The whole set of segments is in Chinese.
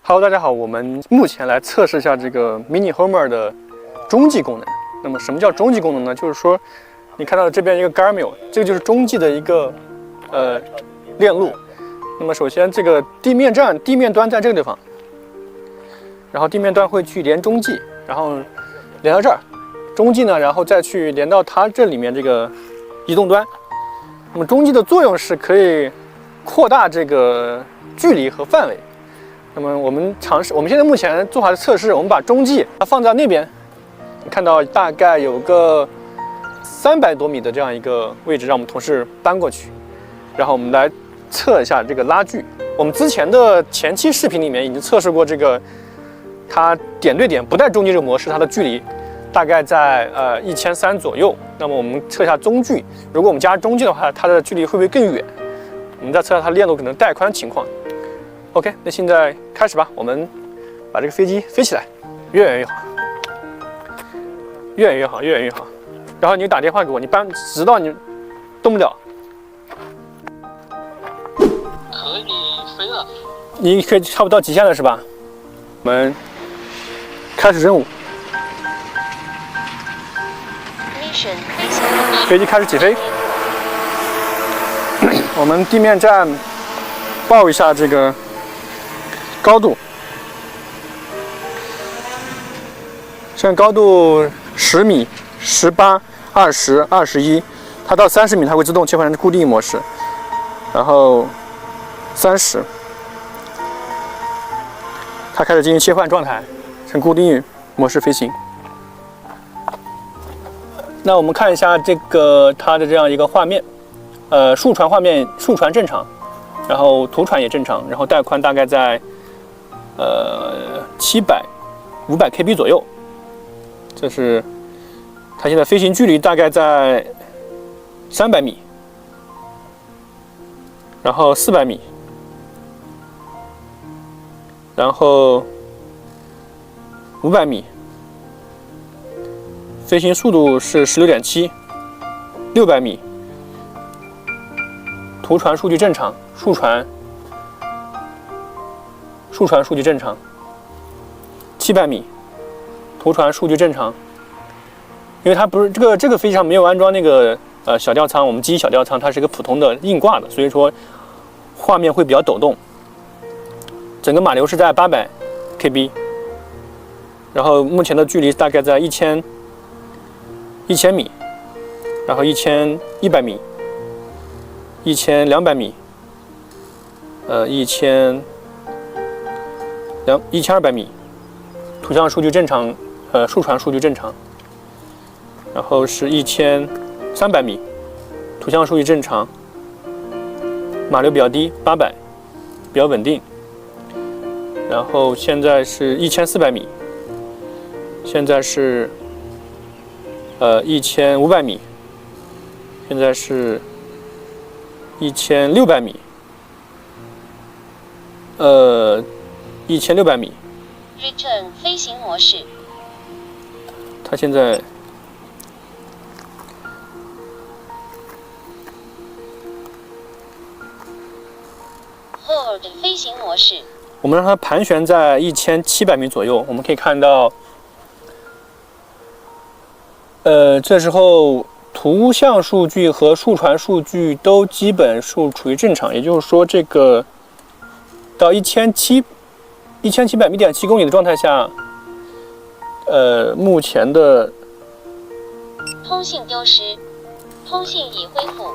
Hello， 大家好，我们目前来测试一下这个 Mini Homer 的中继功能。那么什么叫中继功能呢？就是说，你看到这边一个 Garmin， 这个就是中继的一个链路。那么首先这个地面端在这个地方，然后地面端会去连中继，然后连到这儿，中继呢，然后再去连到它这里面这个移动端。那么中继的作用是可以扩大这个距离和范围。那么我们现在目前做好的测试，我们把中继放在那边，你看到大概有个300多米的这样一个位置，让我们同事搬过去，然后我们来测一下这个拉距。我们之前的前期视频里面已经测试过这个，它点对点不带中继这个模式，它的距离大概在1300左右。那么我们测一下中距，如果我们加中距的话，它的距离会不会更远？我们再测一下它链路可能带宽情况。OK， 那现在开始吧，我们把这个飞机飞起来，越远越好，越远越好，越远越好。然后你打电话给我，你搬直到你动不了。可以飞了。你可以差不多到极限了是吧？我们开始任务。飞机开始起飞。我们地面站报一下这个高度，现在高度10米、18、20、21，它到30米它会自动切换成固定模式，然后30，它开始进行切换状态，成固定模式飞行。那我们看一下这个它的这样一个画面，竖传画面，竖传正常，然后图传也正常，然后带宽大概在700、500 KB 左右。这是它现在飞行距离大概在300米，然后400米，然后500米。飞行速度是16.7， 600米。图传数据正常，竖传数据正常。700米，图传数据正常。因为它不是这个飞机上没有安装那个小吊舱，我们机翼小吊舱它是一个普通的硬挂的，所以说画面会比较抖动。整个马流是在800 KB， 然后目前的距离大概在1000米，然后1100米，1200米，1200米，图像数据正常，竖传数据正常，然后是1300米，图像数据正常，马流比较低，800，比较稳定，然后现在是1400米，现在是1500米，现在是1600米，1600米。Return 飞行模式。它现在Hold 飞行模式。我们让它盘旋在1700米左右，我们可以看到。这时候图像数据和竖传数据都基本处于正常，也就是说，这个到1700米1.7公里的状态下，目前的通信丢失，通信已恢复。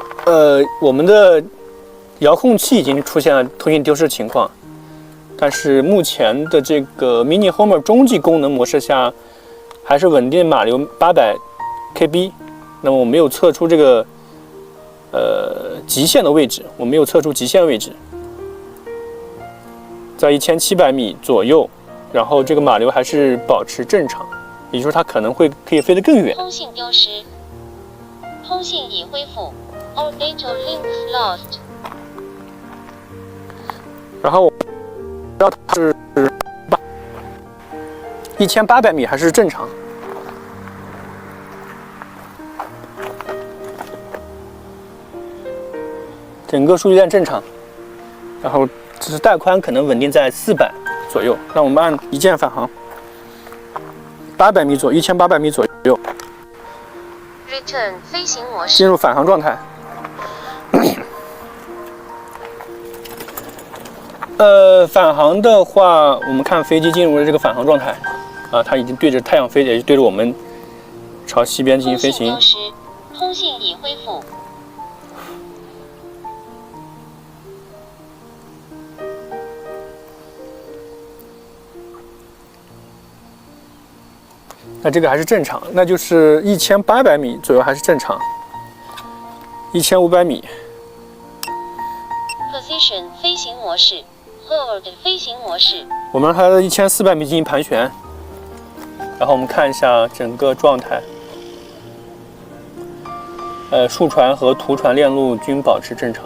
我们的遥控器已经出现了通信丢失情况，但是目前的这个 Mini Homer 中继功能模式下，还是稳定马流800 KB， 那么我没有测出这个极限的位置，我没有测出极限位置，在1700米左右，然后这个马流还是保持正常，也就是说它可以飞得更远。通信丢失，通信已恢复 ，All data links lost。然后我知道它是1800米还是正常。整个数据链正常，然后只是带宽可能稳定在400左右。那我们按一键返航，800米左右，1800米左右， Return 飞行模式。进入返航状态。返航的话，我们看飞机进入了这个返航状态，啊，它已经对着太阳飞，也就对着我们朝西边进行飞行。通信已恢复。那这个还是正常，那就是1800米左右还是正常，1500米。Position 飞行模式 ，Hold 飞行模式。我们让它的1400米进行盘旋，然后我们看一下整个状态。竖船和图船链路均保持正常。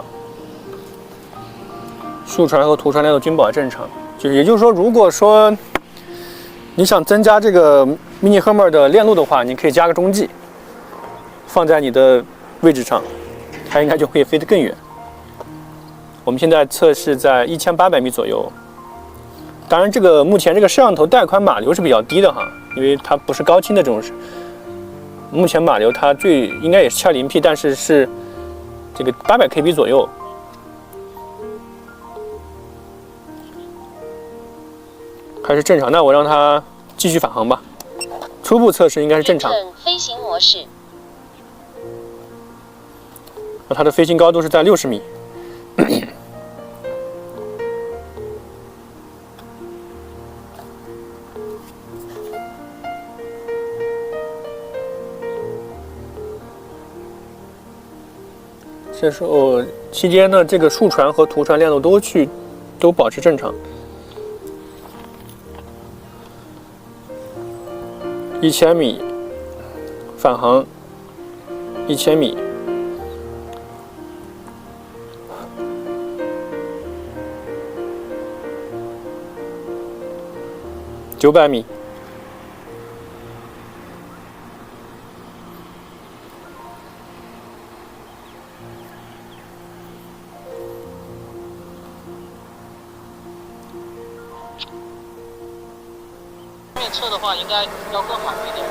竖船和图船链路均保持正常，也就是说，如果说你想增加这个 Mini Hummer 的链路的话，你可以加个中继，放在你的位置上，它应该就可以飞得更远。我们现在测试在1800米左右。当然，目前这个摄像头带宽马流是比较低的哈，因为它不是高清的这种。目前马流它应该也是720P， 但是是这个800kb 左右。还是正常，那我让它继续返航吧。初步测试应该是正常。飞行模式。它的飞行高度是在60米。这时候期间呢，这个竖船和图船链路都保持正常。1000米返航，1000米，900米。面测的话，应该要更好一点。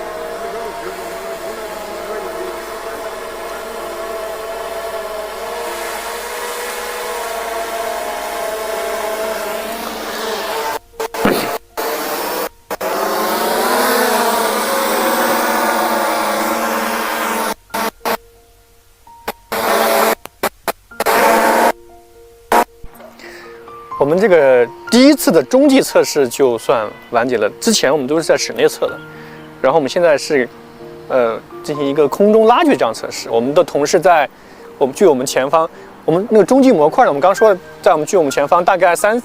我们这个第一次的中继测试就算完结了。之前我们都是在室内测的，然后我们现在是进行一个空中拉锯这样测试。我们的同事距我们前方，我们那个中继模块呢，我们刚说在距我们前方大概300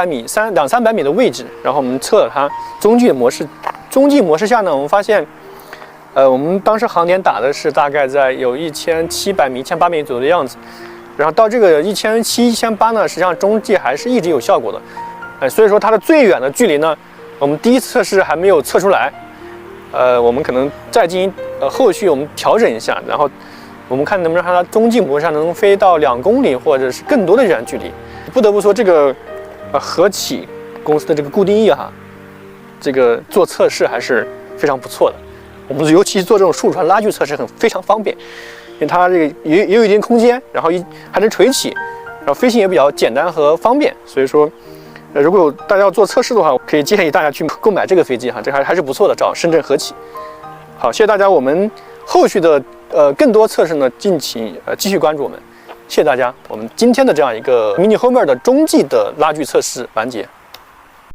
米200-300米的位置，然后我们测了它中继模式。中继模式下呢，我们发现，我们当时航点打的是大概在有1700米、1800米左右的样子。然后到这个1700、1800呢，实际上中继还是一直有效果的，所以说它的最远的距离呢，我们第一次测试还没有测出来，我们可能再进行后续我们调整一下，然后我们看能不能让它中继模式上能飞到2公里或者是更多的远距离。不得不说这个和启公司的这个固定翼哈，这个做测试还是非常不错的。我们尤其做这种竖船拉锯测试非常方便。因为它这个也有一定空间，然后还能垂起，然后飞行也比较简单和方便，所以说，如果大家要做测试的话，我可以建议大家去购买这个飞机哈，这还是不错的，找深圳和启。好，谢谢大家，我们后续的更多测试呢，敬请继续关注我们，谢谢大家，我们今天的这样一个 Mini Hummer 的中继的拉锯测试完结。